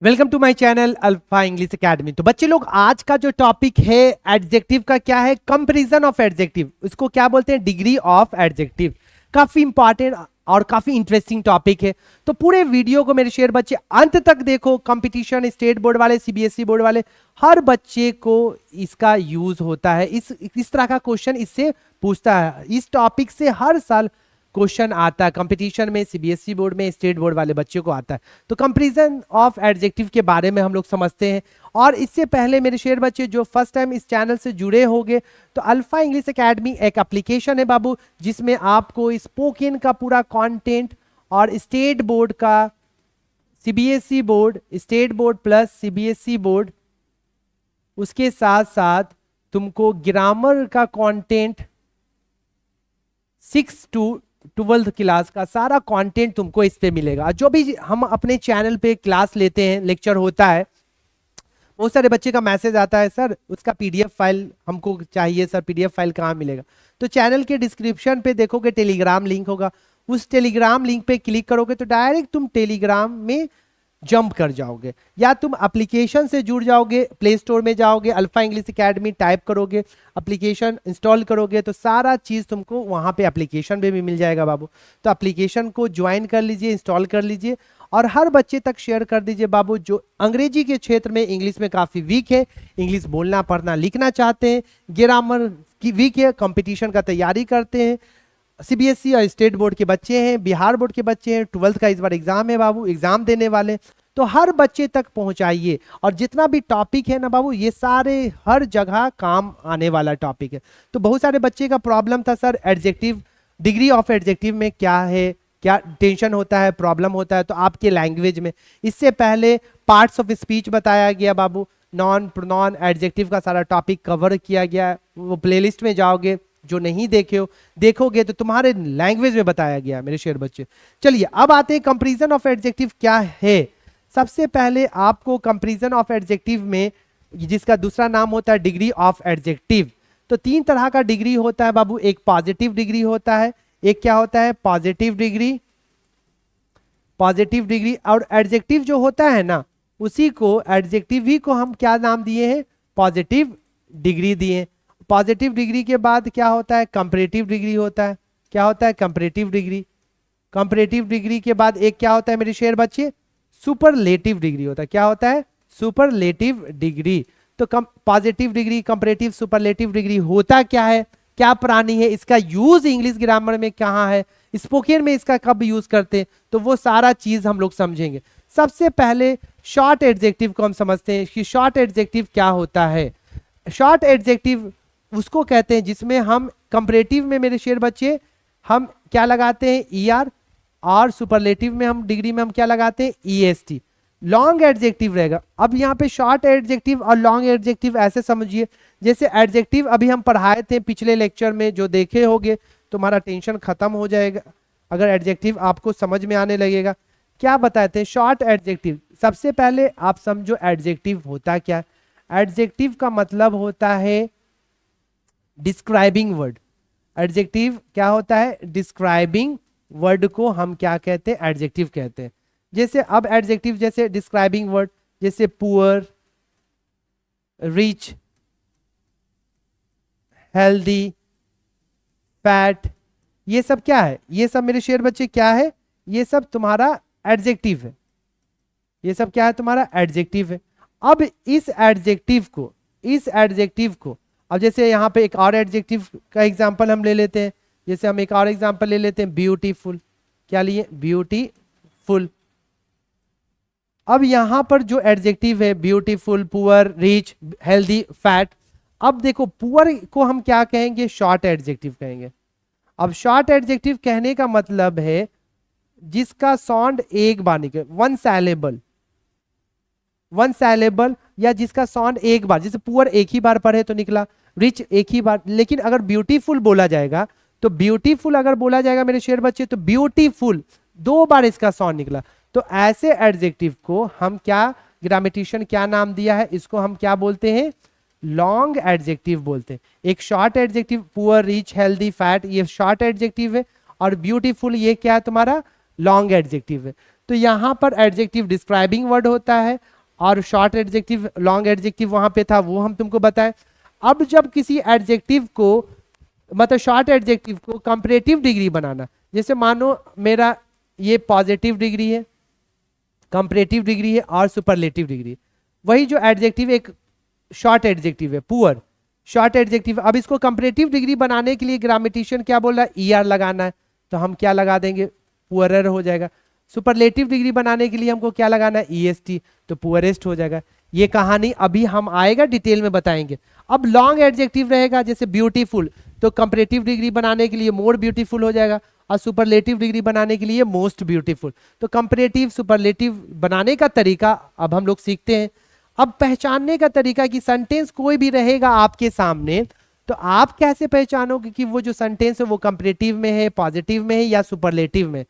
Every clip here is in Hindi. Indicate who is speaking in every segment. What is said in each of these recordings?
Speaker 1: Welcome to my channel alpha English academy. तो बच्चे लोग, आज का जो टॉपिक है एडजेक्टिव का क्या है? Comparison of adjective. इसको क्या बोलते हैं? Degree of adjective. काफी इंपॉर्टेंट और काफी इंटरेस्टिंग टॉपिक है। तो पूरे वीडियो को मेरे शेयर बच्चे अंत तक देखो। कंपटीशन स्टेट बोर्ड वाले, सीबीएसई बोर्ड वाले, हर बच्चे को इसका यूज होता है। इस तरह का क्वेश्चन इससे पूछता है। इस टॉपिक से हर साल क्वेश्चन आता है कंपटीशन में, सीबीएसई बोर्ड में, स्टेट बोर्ड वाले बच्चों को आता है। तो कंपैरिजन ऑफ एडजेक्टिव के बारे में हम लोग समझते हैं। और इससे पहले मेरे शेयर बच्चे जो फर्स्ट टाइम इस चैनल से जुड़े होंगे, तो अल्फा इंग्लिश एकेडमी एक एप्लीकेशन है बाबू, जिसमें आपको स्पोकन का पूरा कंटेंट और स्टेट बोर्ड का, CBSE board, state board plus CBSE board, उसके साथ साथ तुमको ग्रामर का कंटेंट 6 to 12th क्लास का सारा कंटेंट तुमको इस पे मिलेगा। जो भी हम अपने चैनल पे क्लास लेते हैं, लेक्चर होता है, बहुत सारे बच्चे का मैसेज आता है, सर उसका पीडीएफ फाइल हमको चाहिए, सर पीडीएफ फाइल कहाँ मिलेगा? तो चैनल के डिस्क्रिप्शन पे देखोगे टेलीग्राम लिंक होगा, उस टेलीग्राम लिंक पे क्लिक करोगे तो डायरेक्ट तुम टेलीग्राम में जंप कर जाओगे, या तुम एप्लीकेशन से जुड़ जाओगे। प्ले स्टोर में जाओगे, अल्फा इंग्लिश एकेडमी टाइप करोगे, एप्लीकेशन इंस्टॉल करोगे तो सारा चीज़ तुमको वहाँ पे एप्लीकेशन पे भी मिल जाएगा बाबू। तो एप्लीकेशन को ज्वाइन कर लीजिए, इंस्टॉल कर लीजिए और हर बच्चे तक शेयर कर दीजिए बाबू, जो अंग्रेजी के क्षेत्र में इंग्लिश में काफ़ी वीक है, इंग्लिश बोलना पढ़ना लिखना चाहते हैं, ग्रामर की वीक है, कंपटीशन का तैयारी करते हैं, सीबीएसई और स्टेट बोर्ड के बच्चे हैं, बिहार बोर्ड के बच्चे हैं, 12th का इस बार एग्जाम है बाबू, एग्जाम देने वाले। तो हर बच्चे तक पहुंचाइए। और जितना भी टॉपिक है ना बाबू, ये सारे हर जगह काम आने वाला टॉपिक है। तो बहुत सारे बच्चे का प्रॉब्लम था, sir adjective, degree of adjective में क्या है, क्या टेंशन होता है, प्रॉब्लम होता है, तो आपके लैंग्वेज में। इससे पहले पार्ट्स ऑफ स्पीच बताया गया बाबू, नॉन प्रोनाउन एडजेक्टिव का सारा टॉपिक कवर किया गया। वो प्लेलिस्ट में जाओगे, जो नहीं देखोगे तो तुम्हारे लैंग्वेज में बताया गया मेरे शेर बच्चे। चलिए अब आते हैं कंपैरिजन ऑफ एडजेक्टिव क्या है। सबसे पहले आपको कंपैरिजन ऑफ एडजेक्टिव में, जिसका दूसरा नाम होता है डिग्री ऑफ एडजेक्टिव, तो 3 तरह का डिग्री होता है बाबू। एक पॉजिटिव डिग्री होता है, एक क्या होता है? Positive degree. पॉजिटिव डिग्री और एडजेक्टिव जो होता है ना, उसी को, एडजेक्टिव ही को हम क्या नाम दिए हैं? पॉजिटिव डिग्री दिए। पॉजिटिव डिग्री के बाद क्या होता है? कंपैरेटिव डिग्री होता है। क्या होता है? Comparative degree. कंपैरेटिव डिग्री के बाद एक क्या होता है मेरे शेर बच्चे? सुपरलेटिव डिग्री होता है। क्या होता है? Superlative degree. तो positive degree, comparative, superlative degree होता क्या है, क्या प्राणी है, इसका यूज इंग्लिश ग्रामर में कहाँ है, स्पोकन में इसका कब यूज करते हैं, तो वो सारा चीज हम लोग समझेंगे। सबसे पहले शॉर्ट एडजेक्टिव को हम समझते हैं कि शॉर्ट एडजेक्टिव क्या होता है। शॉर्ट एडजेक्टिव उसको कहते हैं जिसमें हम कंपैरेटिव में मेरे शेर बच्चे हम क्या लगाते हैं? ER, और सुपरलेटिव में हम डिग्री में हम क्या लगाते हैं? EST। लॉन्ग एडजेक्टिव रहेगा। अब यहाँ पे शॉर्ट एडजेक्टिव और लॉन्ग एडजेक्टिव ऐसे समझिए, जैसे एडजेक्टिव अभी हम पढ़ाए थे पिछले लेक्चर में, जो देखे होंगे, तुम्हारा टेंशन खत्म हो जाएगा अगर एडजेक्टिव आपको समझ में आने लगेगा। क्या बताते हैं? Short adjective. सबसे पहले आप समझो एडजेक्टिव होता क्या है। एडजेक्टिव का मतलब होता है डिस्क्राइबिंग वर्ड। एडजेक्टिव क्या होता है? डिस्क्राइबिंग वर्ड को हम क्या कहते हैं? एडजेक्टिव कहते हैं। जैसे अब एडजेक्टिव, जैसे डिस्क्राइबिंग वर्ड, जैसे पुअर, रिच, हेल्दी, फैट, ये सब क्या है? ये सब मेरे शेर बच्चे क्या है? ये सब तुम्हारा एडजेक्टिव है। ये सब क्या है? तुम्हारा एडजेक्टिव है। अब इस एडजेक्टिव को अब जैसे यहाँ पे एक और एडजेक्टिव का एग्जांपल हम ले लेते हैं। जैसे हम एक और एग्जांपल ले लेते हैं, ब्यूटीफुल। क्या लिए? ब्यूटीफुल। अब यहां पर जो एडजेक्टिव है, beautiful, poor, rich, healthy, fat, अब देखो पुअर को हम क्या कहेंगे? शॉर्ट एडजेक्टिव कहेंगे। अब शॉर्ट एडजेक्टिव कहने का मतलब है जिसका साउंड एक बार निकले, वन सैलेबल, या जिसका साउंड एक बार, जैसे पुअर एक ही बार पढ़े तो निकला, रिच एक ही बार। लेकिन अगर ब्यूटीफुल बोला जाएगा, तो ब्यूटीफुल अगर बोला जाएगा मेरे शेर बच्चे, तो ब्यूटीफुल 2 बार इसका साउंड निकला। तो ऐसे एडजेक्टिव को हम क्या, ग्रामेटिशियन क्या नाम दिया है? इसको हम क्या बोलते हैं? लॉन्ग एडजेक्टिव बोलते हैं। एक short adjective, poor, rich, healthy, fat, ये शॉर्ट एडजेक्टिव है, और ब्यूटीफुल ये क्या है? तुम्हारा लॉन्ग एडजेक्टिव है। तो यहाँ पर एडजेक्टिव डिस्क्राइबिंग वर्ड होता है और शॉर्ट एडजेक्टिव, लॉन्ग एडजेक्टिव वहां पे था, वो हम तुमको बताए। अब जब किसी एडजेक्टिव को, मतलब शॉर्ट एडजेक्टिव को कंपैरेटिव डिग्री बनाना, जैसे मानो मेरा ये पॉजिटिव डिग्री है, कंपैरेटिव डिग्री है और सुपरलेटिव डिग्री। वही जो एडजेक्टिव एक शॉर्ट एडजेक्टिव है, पुअर, शॉर्ट एडजेक्टिव। अब इसको कंपैरेटिव डिग्री बनाने के लिए ग्रामेटिशियन क्या बोल रहा है, ईआर लगाना है, तो हम क्या लगा देंगे, पुअरर हो जाएगा। सुपरलेटिव डिग्री बनाने के लिए हमको क्या लगाना है, ईएसटी, तो पुअरेस्ट हो जाएगा। ये कहानी अभी हम आएगा डिटेल में बताएंगे। अब लॉन्ग एडजेक्टिव रहेगा, जैसे ब्यूटीफुल, तो कंपैरेटिव डिग्री बनाने के लिए मोर ब्यूटीफुल हो जाएगा, और सुपरलेटिव डिग्री बनाने के लिए मोस्ट ब्यूटीफुल। तो कंपैरेटिव सुपरलेटिव बनाने का तरीका अब हम लोग सीखते हैं। अब पहचानने का तरीका कि सेंटेंस कोई भी रहेगा आपके सामने, तो आप कैसे पहचानोगे कि वो जो सेंटेंस है वो कंपैरेटिव में है, पॉजिटिव में है या सुपरलेटिव में।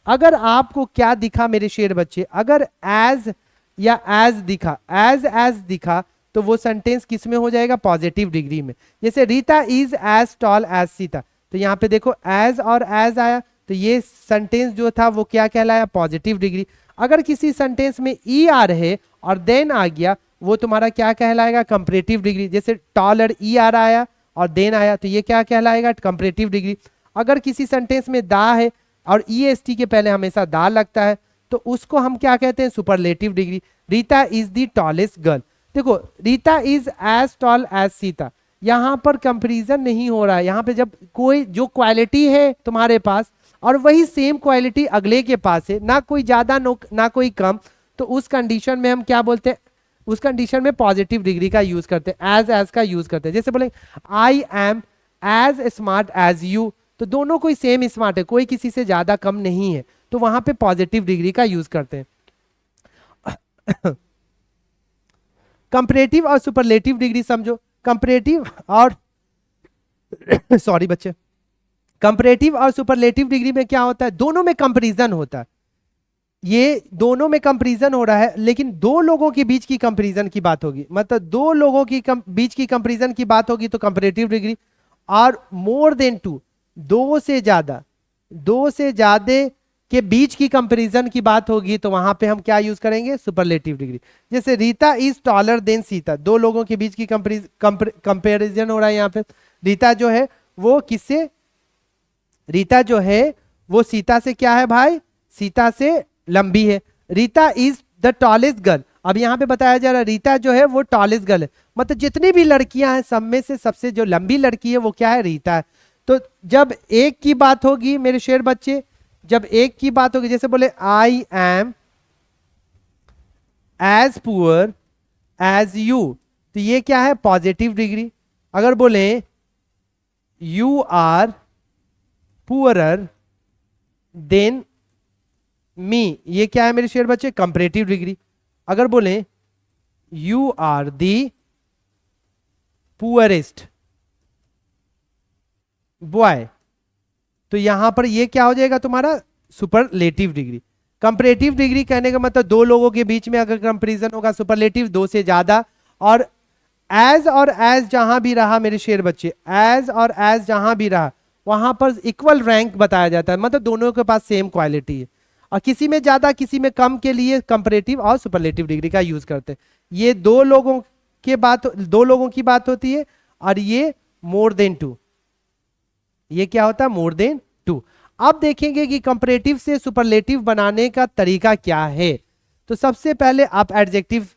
Speaker 1: अगर आपको क्या दिखा मेरे शेर बच्चे, अगर एज या एज दिखा, एज दिखा, तो वो सेंटेंस किस में हो जाएगा, पॉजिटिव डिग्री में। जैसे Rita is as tall as Sita, तो यहाँ पे देखो एज और एज आया, तो ये सेंटेंस जो था वो क्या कहलाया, पॉजिटिव डिग्री। अगर किसी सेंटेंस में ई आ रहे और देन आ गया, वो तुम्हारा क्या कहलाएगा, कंपैरेटिव डिग्री। जैसे टॉलर ई आ रहा आया और देन आया, तो ये क्या कहलाएगा, कंपैरेटिव डिग्री। अगर किसी सेंटेंस में दा है और ईएसटी के पहले हमेशा दा लगता है, तो उसको हम क्या कहते हैं, superlative degree. Rita is the tallest girl, देखो Rita is as tall as Sita, यहाँ पर कंपैरिजन नहीं हो रहा है। यहाँ पे जब कोई जो क्वालिटी है तुम्हारे पास और वही सेम क्वालिटी अगले के पास है, ना कोई ज्यादा ना कोई कम, तो उस कंडीशन में हम क्या बोलते हैं, उस कंडीशन में पॉजिटिव डिग्री का यूज करते हैं, एज का यूज करते हैं। जैसे बोले I am as smart as you, तो दोनों कोई सेम स्मार्ट है, कोई किसी से ज्यादा कम नहीं है, तो वहां पे पॉजिटिव डिग्री का यूज करते हैं। कंपैरेटिव और सुपरलेटिव डिग्री समझो। कंपैरेटिव और सॉरी बच्चे, कंपैरेटिव और सुपरलेटिव डिग्री में क्या होता है, दोनों में कंपैरिजन होता है। ये दोनों में कंपैरिजन हो रहा है, लेकिन दो लोगों के बीच की कंपैरिजन की बात होगी, मतलब दो लोगों की बीच की कंपैरिजन की बात होगी तो कंपैरेटिव डिग्री। और मोर देन टू, दो से ज्यादा के बीच की कंपैरिजन की बात होगी, तो वहां पे हम क्या यूज करेंगे, सुपरलेटिव डिग्री। जैसे Rita is taller than Sita, दो लोगों के बीच की कंपैरिजन हो रहा है यहाँ पे। रीता जो है वो किससे, रीता जो है वो सीता से क्या है भाई, सीता से लंबी है। Rita is the tallest girl, अब यहाँ पे बताया जा रहा है रीता जो है वो टॉलेस्ट गर्ल है, मतलब जितनी भी लड़कियां हैं सब में से सबसे जो लंबी लड़की है वो क्या है, रीता है। तो जब एक की बात होगी मेरे शेर बच्चे, जब एक की बात होगी, जैसे बोले I am as poor as you, तो ये क्या है, पॉजिटिव डिग्री। अगर बोले you are poorer than me, ये क्या है मेरे शेर बच्चे, कंपैरेटिव डिग्री। अगर बोले you are the poorest boy, तो यहां पर ये क्या हो जाएगा तुम्हारा, सुपरलेटिव डिग्री। कंपैरेटिव डिग्री कहने का मतलब दो लोगों के बीच में अगर कंपैरिजन होगा, सुपरलेटिव दो से ज्यादा। और एज जहां भी रहा मेरे शेर बच्चे, एज और एज जहां भी रहा वहां पर इक्वल रैंक बताया जाता है, मतलब दोनों के पास सेम क्वालिटी है, और किसी में ज्यादा किसी में कम के लिए कंपैरेटिव और सुपरलेटिव डिग्री का यूज करते हैं। ये दो लोगों की बात होती है, और ये मोर देन टू, ये क्या होता है, मोर देन टू। अब देखेंगे कि कंपैरेटिव से सुपरलेटिव बनाने का तरीका क्या है। तो सबसे पहले आप एडजेक्टिव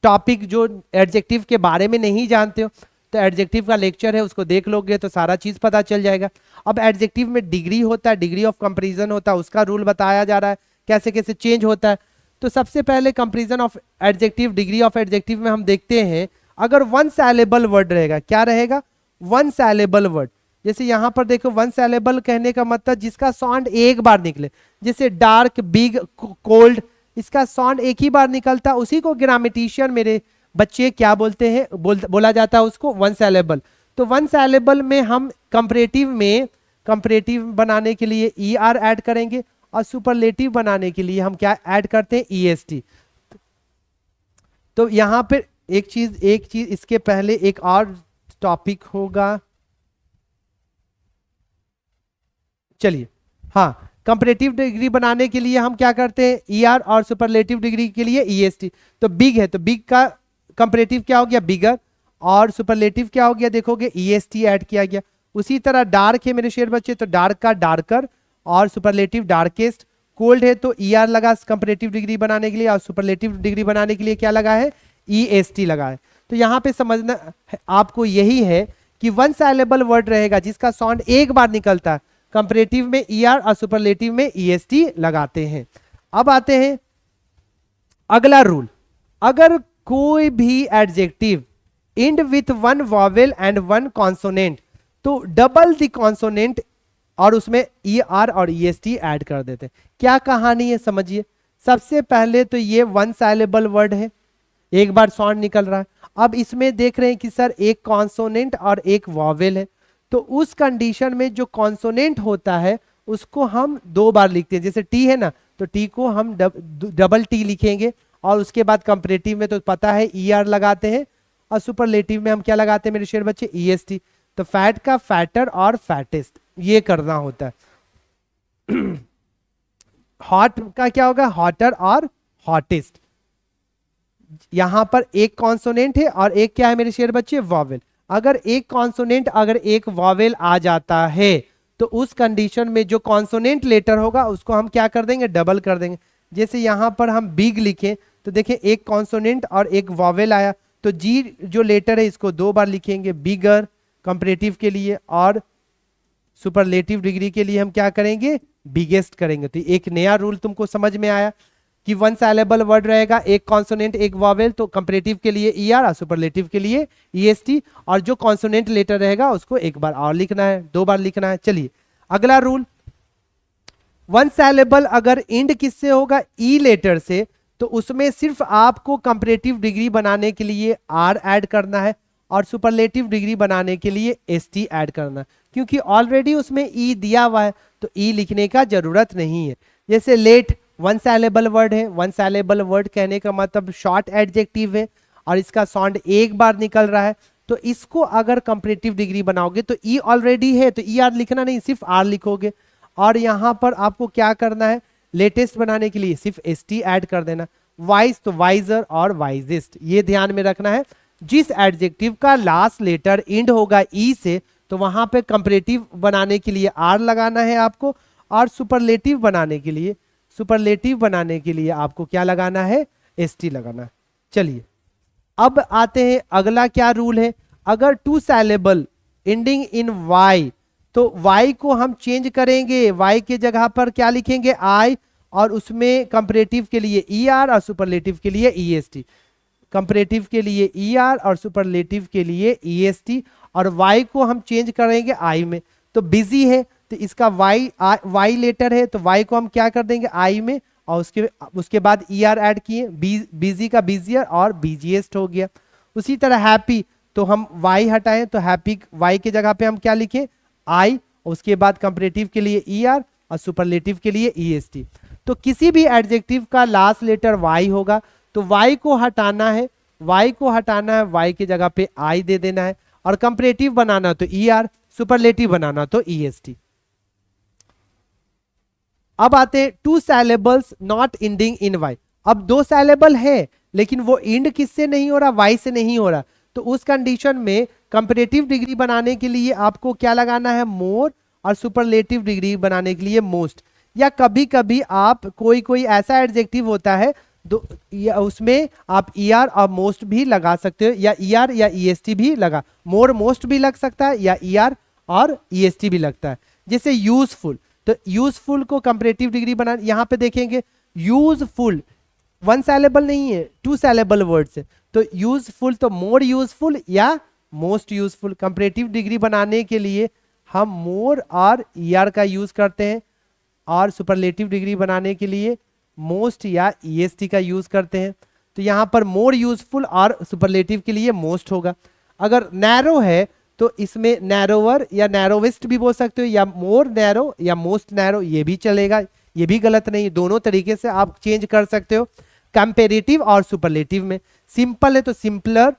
Speaker 1: टॉपिक, जो एडजेक्टिव के बारे में नहीं जानते हो तो एडजेक्टिव का लेक्चर है, उसको देख लोगे तो सारा चीज पता चल जाएगा। अब एडजेक्टिव में डिग्री होता है, डिग्री ऑफ कंपैरिजन होता है, उसका रूल बताया जा रहा है कैसे कैसे चेंज होता है। तो सबसे पहले comparison of adjective, degree of adjective में हम देखते हैं, अगर वन सैलेबल वर्ड रहेगा, क्या रहेगा, वन सैलेबल वर्ड। जैसे यहां पर देखो वन सैलेबल कहने का मतलब जिसका साउंड एक बार निकले, जैसे डार्क, बिग, कोल्ड, इसका साउंड एक ही बार निकलता, उसी को ग्रामेटिशियन मेरे बच्चे क्या बोलते हैं, बोला जाता है उसको वन सैलेबल। तो वन सैलेबल में हम कंपैरेटिव बनाने के लिए ई आर ऐड करेंगे, और सुपरलेटिव बनाने के लिए हम क्या ऐड करते हैं, ईएसटी। तो यहां पर एक चीज इसके पहले एक और टॉपिक होगा, चलिए हाँ, कंपैरेटिव डिग्री बनाने के लिए हम क्या करते हैं, ईआर, और सुपरलेटिव डिग्री के लिए ईएसटी। तो बिग है तो बिग का कंपैरेटिव क्या हो गया, बिगर, और सुपरलेटिव क्या हो गया, देखोगे ईएसटी ऐड किया गया। उसी तरह डार्क है मेरे शेर बच्चे, तो डार्क का डार्कर और सुपरलेटिव डार्केस्ट। कोल्ड है तो ईआर लगा कंपैरेटिव डिग्री बनाने के लिए, और सुपरलेटिव डिग्री बनाने के लिए क्या लगा है, ईएसटी लगा है। तो यहाँ पे समझना आपको यही है कि वन साइलेबल वर्ड रहेगा जिसका साउंड एक बार निकलता है, कंपैरेटिव में ईआर और सुपरलेटिव में ईएसटी लगाते हैं। अब आते हैं अगला रूल, अगर कोई भी adjective and with one vowel and one consonant तो डबल द कॉन्सोनेंट और उसमें ईआर और ईएसटी ऐड कर देते हैं। क्या कहानी है समझिए। सबसे पहले तो ये वन साइलेबल वर्ड है, एक बार साउंड निकल रहा है। अब इसमें देख रहे हैं कि सर एक कॉन्सोनेंट और एक वॉवेल है, तो उस कंडीशन में जो कॉन्सोनेंट होता है उसको हम दो बार लिखते हैं। जैसे टी है ना, तो टी को हम डबल टी लिखेंगे, और उसके बाद कंपैरेटिव में तो पता है ईआर लगाते हैं, और सुपरलेटिव में हम क्या लगाते हैं मेरे शेर बच्चे, ईएसटी। तो फैट का फैटर और फैटेस्ट ये करना होता है। हॉट का क्या होगा, हॉटर और हॉटेस्ट। यहां पर एक कॉन्सोनेंट है और एक क्या है मेरे शेर बच्चे, वॉवेल। अगर एक कॉन्सोनेंट अगर एक वॉवेल आ जाता है तो उस कंडीशन में जो कॉन्सोनेंट लेटर होगा उसको हम क्या कर देंगे, डबल कर देंगे। जैसे यहां पर हम बिग लिखें तो देखिए एक कॉन्सोनेंट और एक वॉवेल आया, तो जी जो लेटर है इसको दो बार लिखेंगे, बिगर कंपैरेटिव के लिए, और सुपरलेटिव डिग्री के लिए हम क्या करेंगे, बिगेस्ट करेंगे। तो एक नया रूल तुमको समझ में आया कि वन साइलेबल वर्ड रहेगा, एक कॉन्सोनेंट एक वॉवेल, तो कंपैरेटिव के लिए ईआर और सुपरलेटिव के लिए ईएसटी, और जो कॉन्सोनेंट लेटर रहेगा उसको एक बार और लिखना है, दो बार लिखना है। चलिए अगला रूल, वन साइलेबल अगर एंड किससे होगा, ई लेटर से, तो उसमें सिर्फ आपको कंपैरेटिव डिग्री बनाने के लिए आर ऐड करना है और सुपरलेटिव डिग्री बनाने के लिए एसटी ऐड करना है, क्योंकि ऑलरेडी उसमें ई दिया हुआ है तो ई लिखने का जरूरत नहीं है। जैसे लेट वन साइलेबल वर्ड है, वन साइलेबल वर्ड कहने का मतलब शॉर्ट एडजेक्टिव है और इसका साउंड एक बार निकल रहा है, तो इसको अगर कंपैरेटिव डिग्री बनाओगे तो ई ऑलरेडी है तो ई आर लिखना नहीं, सिर्फ आर लिखोगे। और यहां पर आपको क्या करना है, लेटेस्ट बनाने के लिए सिर्फ एसटी ऐड कर देना। वाइज तो वाइजर और वाइजेस्ट, ये ध्यान में रखना है। जिस एडजेक्टिव का लास्ट लेटर एंड होगा ई से तो वहां पे कंपैरेटिव बनाने के लिए आर लगाना है आपको, और सुपरलेटिव बनाने के लिए आपको क्या लगाना है, एसटी लगाना है। चलिए अब आते हैं अगला क्या रूल है, अगर two syllable ending in Y तो वाई को हम चेंज करेंगे, वाई के जगह पर क्या लिखेंगे, आई, और उसमें कंपैरेटिव के लिए ईआर और सुपरलेटिव के लिए ईएसटी। कंपैरेटिव के लिए ईआर और सुपरलेटिव के लिए ईएसटी, और वाई को हम चेंज करेंगे आई में। तो बिजी है तो इसका वाई लेटर है तो वाई को हम क्या कर देंगे, आई में, और उसके बाद ईआर ऐड किए, बिजी का बिजियर और बिजीएस्ट हो गया। उसी तरह हैप्पी तो हम वाई हटाएं तो हैप्पी वाई के जगह पे हम क्या लिखें, आई, उसके बाद कंपैरेटिव के लिए ईआर और सुपरलेटिव के लिए ईएसटी। तो किसी भी एडजेक्टिव का लास्ट लेटर वाई होगा तो वाई को हटाना है, वाई के जगह पे आई दे देना है, और कंपैरेटिव बनाना तो ईआर, सुपरलेटिव बनाना तो ईएसटी। अब आते हैं two syllables not ending in Y. अब दो साइलेबल है लेकिन वो एंड किससे नहीं हो रहा, वाई से नहीं हो रहा, तो उस कंडीशन में कंपैरेटिव डिग्री बनाने के लिए आपको क्या लगाना है, मोर, और सुपरलेटिव डिग्री बनाने के लिए मोस्ट। या कभी कभी आप कोई ऐसा एडजेक्टिव होता है उसमें आप ईआर और मोस्ट भी लगा सकते हो, या ईआर या ईएसटी भी लगा, मोर मोस्ट भी लग सकता है या ईआर और ईएसटी भी लगता है। जैसे यूजफुल, तो यूजफुल को कंपैरेटिव डिग्री बना, यहां पे देखेंगे यूजफुल वन साइलेबल नहीं है, टू साइलेबल वर्ड से, तो यूजफुल तो मोर यूजफुल या मोस्ट यूजफुल। कंपैरेटिव डिग्री बनाने के लिए हम मोर और ईआर का यूज करते हैं, और सुपरलेटिव डिग्री बनाने के लिए मोस्ट या ईएसटी का यूज करते हैं। तो यहां पर मोर यूजफुल और सुपरलेटिव के लिए मोस्ट होगा। अगर नैरो है तो इसमें नैरोवर या नैरोवेस्ट भी बोल सकते हो, या मोर नैरो या मोस्ट नैरो, ये भी चलेगा, ये भी गलत नहीं, दोनों तरीके से आप चेंज कर सकते हो। कंपैरेटिव और सुपरलेटिव में सिंपल है तो सिंपलर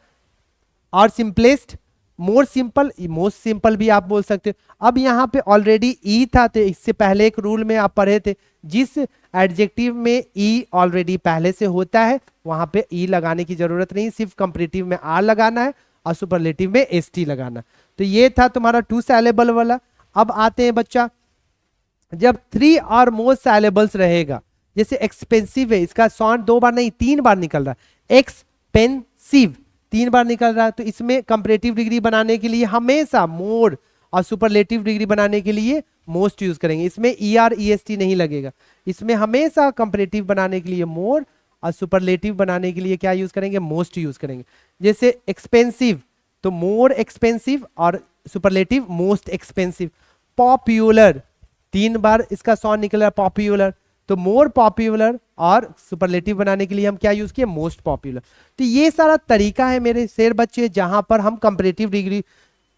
Speaker 1: और simplest, more simple, most simple भी आप बोल सकते हो। अब यहाँ पे ऑलरेडी ई था, तो इससे पहले एक रूल में आप पढ़े थे, जिस एडजेक्टिव में ई ऑलरेडी पहले से होता है वहां पे ई लगाने की जरूरत नहीं, सिर्फ कंपैरेटिव में आर लगाना है और सुपरलेटिव में एस टी लगाना। तो ये था तुम्हारा 2 सैलेबल वाला। अब आते हैं बच्चा, जब 3 और मोर सैलेबल्स रहेगा, जैसे एक्सपेंसिव है, इसका साउंड 2 बार नहीं 3 बार निकल रहा है, एक्सपेंसिव 3 बार निकल रहा है, तो इसमें कंपैरेटिव डिग्री बनाने के लिए हमेशा मोर और सुपरलेटिव डिग्री बनाने के लिए मोस्ट यूज करेंगे। इसमें E R E S T नहीं लगेगा, इसमें हमेशा कंपैरेटिव बनाने के लिए मोर और सुपरलेटिव बनाने के लिए क्या यूज करेंगे, मोस्ट यूज करेंगे। जैसे एक्सपेंसिव तो मोर एक्सपेंसिव और सुपरलेटिव मोस्ट एक्सपेंसिव। पॉपुलर 3 बार इसका साउंड निकल रहा है पॉपुलर, तो मोर पॉपुलर और सुपरलेटिव बनाने के लिए हम क्या यूज किए, मोस्ट पॉपुलर। तो ये सारा तरीका है मेरे शेर बच्चे, जहां पर हम कंपैरेटिव डिग्री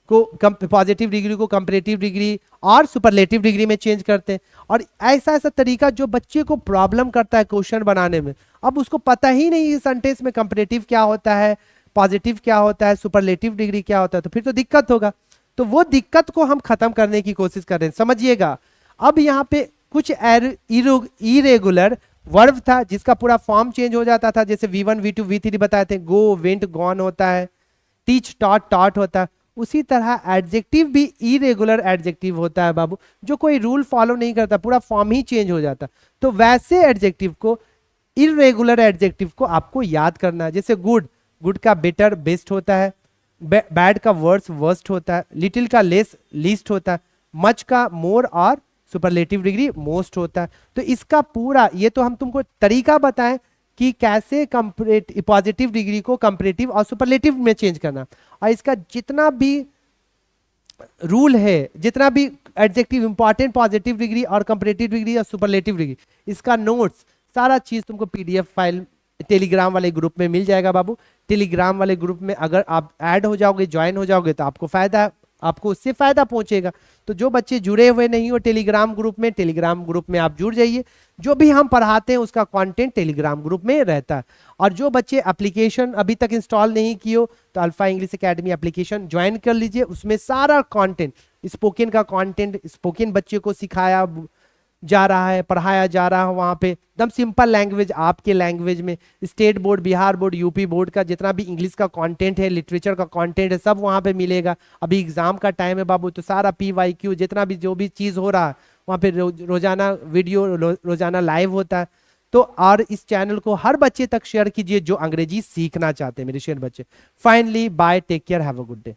Speaker 1: को पॉजिटिव डिग्री को कंपैरेटिव डिग्री और सुपरलेटिव डिग्री में चेंज करते हैं। और ऐसा ऐसा तरीका जो बच्चे को प्रॉब्लम करता है क्वेश्चन बनाने में, अब उसको पता ही नहीं इस सेंटेंस में कंपैरेटिव क्या होता है, पॉजिटिव क्या होता है, सुपरलेटिव डिग्री क्या होता है, तो फिर तो दिक्कत होगा। तो वो दिक्कत को हम खत्म करने की कोशिश कर रहे हैं, समझिएगा। अब यहाँ पे कुछ इरेगुलर वर्ब था जिसका पूरा फॉर्म चेंज हो जाता था, जैसे V1 V2 V3 बताए थे, गो वेंट गॉन होता है, टीच टॉट टॉट होता है। उसी तरह एडजेक्टिव भी इरेगुलर एडजेक्टिव होता है बाबू, जो कोई रूल फॉलो नहीं करता, पूरा फॉर्म ही चेंज हो जाता। तो वैसे एडजेक्टिव को, इरेगुलर एडजेक्टिव को आपको याद करना है। जैसे गुड, गुड का बेटर बेस्ट होता है, बैड का वर्स वर्स्ट होता है, लिटिल का लेस लीस्ट होता है, मच का मोर और सुपरलेटिव डिग्री मोस्ट होता है। तो इसका पूरा, ये तो हम तुमको तरीका बताएं कि कैसे पॉजिटिव डिग्री को कंपैरेटिव और सुपरलेटिव में चेंज करना, और इसका जितना भी रूल है, जितना भी एडजेक्टिव इंपॉर्टेंट पॉजिटिव डिग्री और कंपैरेटिव डिग्री और सुपरलेटिव डिग्री, इसका नोट्स सारा चीज तुमको पीडीएफ फाइल टेलीग्राम वाले ग्रुप में मिल जाएगा बाबू। टेलीग्राम वाले ग्रुप में अगर आप ऐड हो जाओगे, ज्वाइन हो जाओगे, तो आपको फायदा, आपको उससे फायदा पहुंचेगा। तो जो बच्चे जुड़े हुए नहीं हो टेलीग्राम ग्रुप में, टेलीग्राम ग्रुप में आप जुड़ जाइए, जो भी हम पढ़ाते हैं उसका कंटेंट टेलीग्राम ग्रुप में रहता है। और जो बच्चे एप्लीकेशन अभी तक इंस्टॉल नहीं किए हो, तो alpha English academy application join कर लीजिए, उसमें सारा कंटेंट, स्पोकन का कंटेंट, स्पोकन बच्चे को सिखाया जा रहा है, पढ़ाया जा रहा है वहाँ पे एकदम सिंपल लैंग्वेज, आपके लैंग्वेज में। State board, Bihar board, UP board का जितना भी इंग्लिश का कंटेंट है, लिटरेचर का कंटेंट है, सब वहाँ पे मिलेगा। अभी एग्जाम का टाइम है बाबू, तो सारा PYQ जितना भी जो भी चीज़ हो रहा है वहाँ पे रोजाना वीडियो, रोजाना लाइव होता है। तो और इस चैनल को हर बच्चे तक शेयर कीजिए जो अंग्रेजी सीखना चाहते हैं मेरे शेर बच्चे। Finally bye, take care, have a good day.